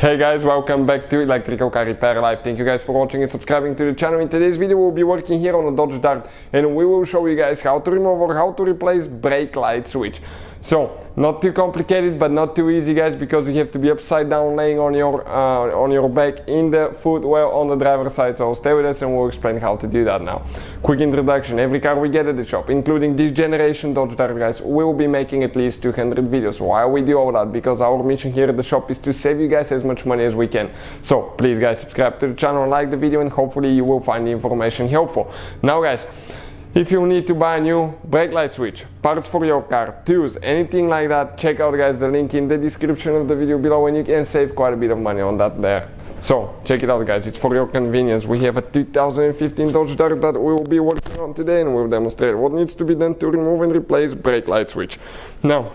Hey guys, welcome back to Electrical Car Repair Live. Thank you guys for watching and subscribing to the channel. In today's video we'll be working here on a Dodge Dart and we will show you guys how to remove or how to replace brake light switch. So, not too complicated but not too easy guys, because you have to be upside down laying on your back in the footwell on the driver's side. So stay with us and we'll explain how to do that now. Quick introduction: every car we get at the shop, including this generation Dodge Dart guys, will be making at least 200 videos. Why we do all that? Because our mission here at the shop is to save you guys as much money as we can. So please guys, subscribe to the channel, like the video, and hopefully you will find the information helpful. Now guys, if you need to buy a new brake light switch, parts for your car, tools, anything like that, check out guys the link in the description of the video below and you can save quite a bit of money on that there. So check it out guys, it's for your convenience. We have a 2015 Dodge Dart that we will be working on today and we'll demonstrate what needs to be done to remove and replace brake light switch. Now,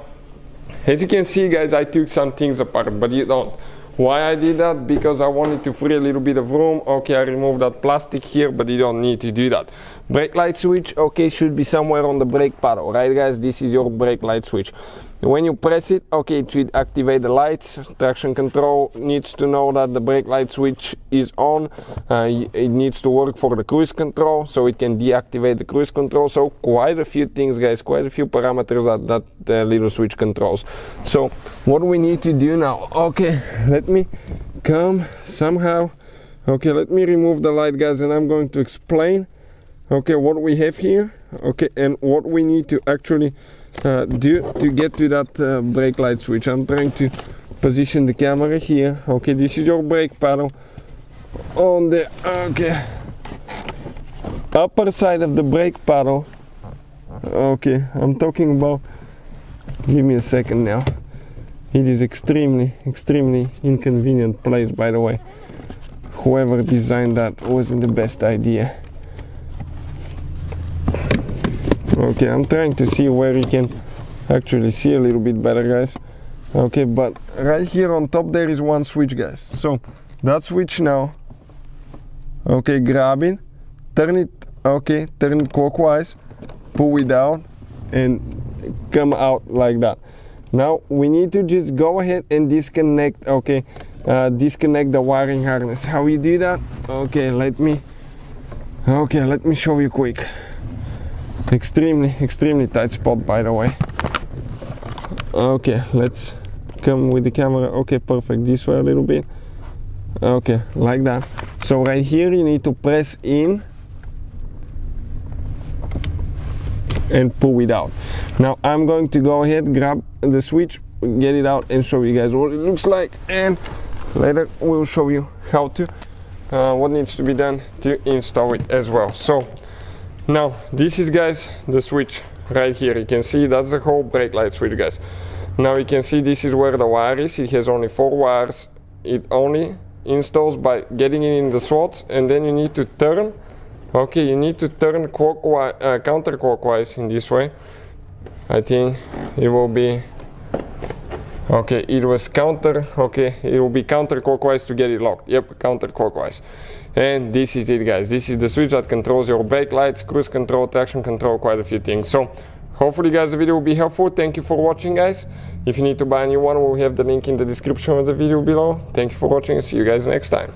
as you can see guys, I took some things apart, but you don't. Why I did that? Because I wanted to free a little bit of room. Okay, I removed that plastic here, but you don't need to do that. Brake light switch, okay, should be somewhere on the brake paddle, right guys? This is your brake light switch. When you press it, okay, it should activate the lights. Traction control needs to know that the brake light switch is on. It needs to work for the cruise control, so it can deactivate the cruise control. So quite a few things guys, quite a few parameters that little switch controls. So what we need to do now, okay, let me come somehow. Okay, let me remove the light guys and I'm going to explain, okay, what we have here, okay, and what we need to actually do to get to that brake light switch. I'm trying to position the camera here. Okay, this is your brake pedal on the upper side of the brake pedal. Okay, I'm talking about, give me a second now. It is extremely inconvenient place, by the way. Whoever designed that wasn't the best idea. Okay, I'm trying to see where you can actually see a little bit better guys. Okay, but right here on top there is one switch guys. So that switch now, okay, grab it, turn it, okay, turn it clockwise, pull it down and come out like that. Now we need to just go ahead and disconnect, okay, disconnect the wiring harness. How you do that? Okay, let me show you quick. Extremely tight spot, by the way. Okay, let's come with the camera. Okay, perfect, this way a little bit. Okay, like that. So right here you need to press in and pull it out. Now I'm going to go ahead, grab the switch, get it out and show you guys what it looks like, and later we'll show you how to what needs to be done to install it as well. So now this is guys the switch right here. You can see that's the whole brake light switch guys. Now you can see this is where the wire is. It has only 4 wires. It only installs by getting it in the slots, and then you need to turn. Okay, you need to turn clockwise, counterclockwise in this way. I think it will be, okay, it was counter, okay, it will be counterclockwise to get it locked. Yep, counterclockwise. And this is it guys, this is the switch that controls your brake lights, cruise control, traction control, quite a few things. So hopefully guys the video will be helpful. Thank you for watching guys. If you need to buy a new one, we'll have the link in the description of the video below. Thank you for watching and see you guys next time.